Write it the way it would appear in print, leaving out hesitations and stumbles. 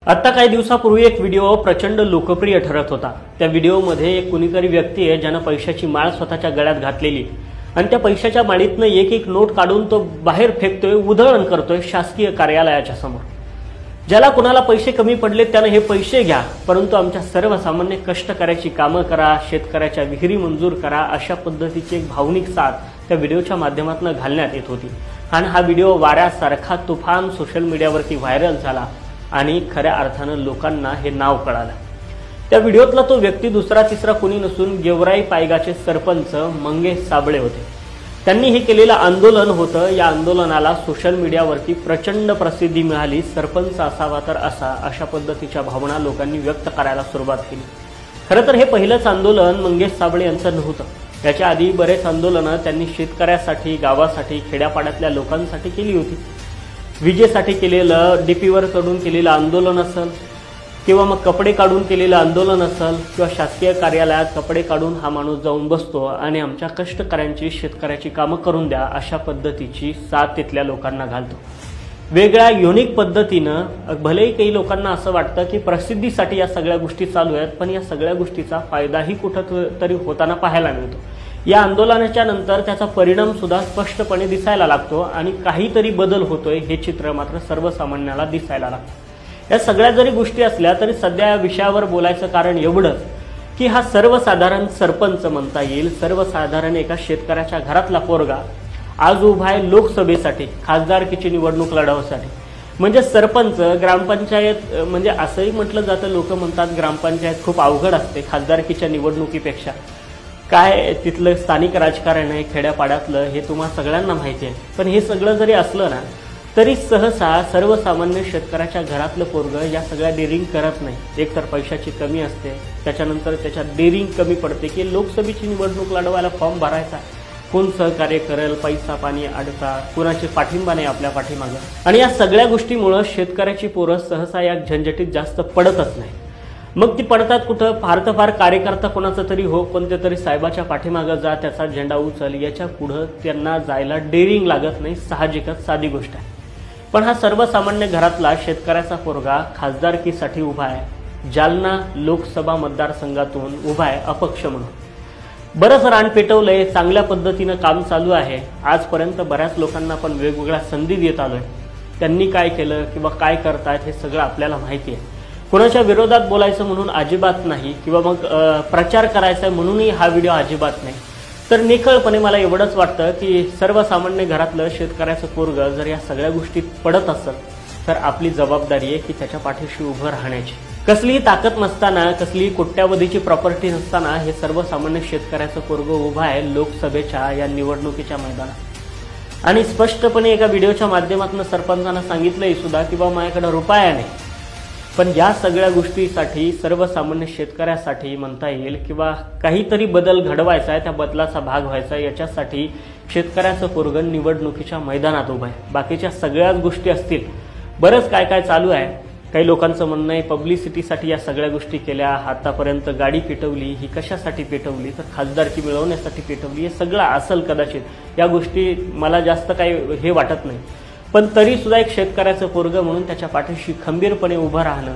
आता काही दिवसापूर्वी एक व्हिडिओ प्रचंड लोकप्रिय ठरत होता। त्या व्हिडिओमध्ये एक कुणीतरी व्यक्ती आहे ज्याने पैशाची माळ स्वतःच्या गळ्यात घातलेली आणि त्या पैशाच्या माळीतनं एक एक नोट काढून तो बाहेर फेकतोय, उधळण करतोय शासकीय कार्यालयाच्या समोर। ज्याला कुणाला पैसे कमी पडले त्याने हे पैसे घ्या, परंतु आमच्या सर्वसामान्य कष्टकऱ्याची कामं करा, शेतकऱ्याच्या विहिरी मंजूर करा, अशा पद्धतीची एक भावनिक साथ त्या व्हिडिओच्या माध्यमातून घालण्यात येत होती। आणि हा व्हिडिओ वाऱ्यासारखा तुफान सोशल मीडियावरती व्हायरल झाला आणि खऱ्या अर्थानं लोकांना हे नाव कळालं। त्या व्हिडिओतला तो व्यक्ती दुसरा तिसरा कोणी नसून गेवराई पायगाचे सरपंच मंगेश साबळे होते। त्यांनी हे केलेलं आंदोलन होतं। या आंदोलनाला सोशल मीडियावरती प्रचंड प्रसिद्धी मिळाली। सरपंच असावा तर असा, अशा पद्धतीच्या भावना लोकांनी व्यक्त करायला सुरुवात केली। खरं तर हे पहिलंच आंदोलन मंगेश साबळे यांचं नव्हतं। याच्या आधी बरेच आंदोलनं त्यांनी शेतकऱ्यासाठी, गावासाठी, खेड्यापाड्यातल्या लोकांसाठी केली होती। विजेसाठी केलेलं, डीपीवर चढून केलेलं आंदोलन असेल किंवा मग कपडे काढून केलेलं आंदोलन असेल किंवा शासकीय कार्यालयात कपडे काढून हा माणूस जाऊन बसतो आणि आमच्या कष्टकऱ्यांची, शेतकऱ्याची कामं करून द्या, अशा पद्धतीची साथ तिथल्या लोकांना घालतो। वेगळ्या युनिक पद्धतीनं, भलेही काही लोकांना असं वाटतं की प्रसिद्धीसाठी या सगळ्या गोष्टी चालू आहेत, पण या सगळ्या गोष्टीचा फायदाही कुठंतरी होताना पाहायला मिळतो। या आंदोलनाच्या नंतर त्याचा परिणाम सुद्धा स्पष्टपणे दिसायला लागतो आणि काहीतरी बदल होतोय हे चित्र मात्र सर्वसामान्याला दिसायला लागतं। या सगळ्या जरी गोष्टी असल्या तरी सध्या या विषयावर बोलायचं कारण एवढंच की हा सर्वसाधारण सरपंच म्हणता येईल, सर्वसाधारण एका शेतकऱ्याच्या घरातला पोरगा आज उभा आहे लोकसभेसाठी, खासदारकीची निवडणूक लढवण्यासाठी। म्हणजे सरपंच, ग्रामपंचायत, म्हणजे असंही म्हटलं जातं, लोक म्हणतात ग्रामपंचायत खूप अवघड असते खासदारकीच्या निवडणुकीपेक्षा। काय तिथलं स्थानिक राजकारण आहे खेड्यापाड्यातलं हे तुम्हा सगळ्यांना माहिती आहे। पण हे सगळं जरी असलं ना तरी सहसा सर्वसामान्य शेतकऱ्याच्या घरातलं पोरगं या सगळ्या डेअरिंग करत नाही। एक तर पैशाची कमी असते, त्याच्यानंतर त्याच्यात डेअरिंग कमी पडते की लोकसभेची निवडणूक लढवायला फॉर्म भरायचा, कोण सहकार्य करेल, पैसा पाणी अडका, कोणाचे पाठिंबा नाही आपल्या पाठीमागं। आणि या सगळ्या गोष्टीमुळे शेतकऱ्याची पोरं सहसा या झंझटीत जास्त पडतच नाही। मग ती पडतात कुठं? फार तर फार कार्यकर्ता कोणाचा तरी हो, कोणत्या तरी साहेबाच्या पाठीमागं जा, त्याचा झेंडा उचल, याच्या पुढं त्यांना जायला डेअरिंग लागत नाही। साहजिकच साधी गोष्ट आहे। पण हा सर्वसामान्य घरातला शेतकऱ्याचा पोरगा खासदारकीसाठी उभा आहे, जालना लोकसभा मतदारसंघातून उभा आहे अपक्ष म्हणून। बरंच रान पेटवलंय, चांगल्या पद्धतीनं काम चालू आहे। आजपर्यंत बऱ्याच लोकांना पण वेगवेगळ्या संधी देत आलोय। त्यांनी काय केलं किंवा काय करतायत हे सगळं आपल्याला माहिती आहे। कोणाच्या विरोधात बोलायचं म्हणून अजिबात नाही किंवा मग प्रचार करायचा म्हणूनही हा व्हिडिओ अजिबात नाही। तर निखळपणे मला एवढंच वाटतं की सर्वसामान्य घरातलं शेतकऱ्याचं पोरगं जर या सगळ्या गोष्टीत पडत असेल तर आपली जबाबदारी आहे की त्याच्या पाठीशी उभं राहण्याची। कसलीही ताकद नसताना, कसलीही कोट्यावधीची प्रॉपर्टी नसताना हे सर्वसामान्य शेतकऱ्याचं पोरगं उभं आहे लोकसभेच्या या निवडणुकीच्या मैदानात। आणि स्पष्टपणे एका व्हिडिओच्या माध्यमातून सरपंचांना सांगितलंही सुद्धा की बाबा माझ्याकडे रुपया नाही, पण या सगळ्या गोष्टीसाठी सर्वसामान्य शेतकऱ्यासाठी म्हणता येईल किंवा काहीतरी बदल घडवायचा आहे, त्या बदलाचा भाग व्हायचा आहे, याच्यासाठी शेतकऱ्याचं पोरगं निवडणुकीच्या मैदानात उभं आहे। बाकीच्या सगळ्याच गोष्टी असतील, बरंच काय काय चालू आहे। काही लोकांचं म्हणणं आहे पब्लिसिटीसाठी या सगळ्या गोष्टी केल्या, आतापर्यंत गाडी पेटवली, ही कशासाठी पेटवली तर खासदारकी मिळवण्यासाठी पेटवली, हे सगळं असेल कदाचित। या गोष्टी मला जास्त काही हे वाटत नाही, पण तरी सुद्धा एक शेतकऱ्याचं पोरगं म्हणून त्याच्या पाठीशी खंबीरपणे उभं राहणं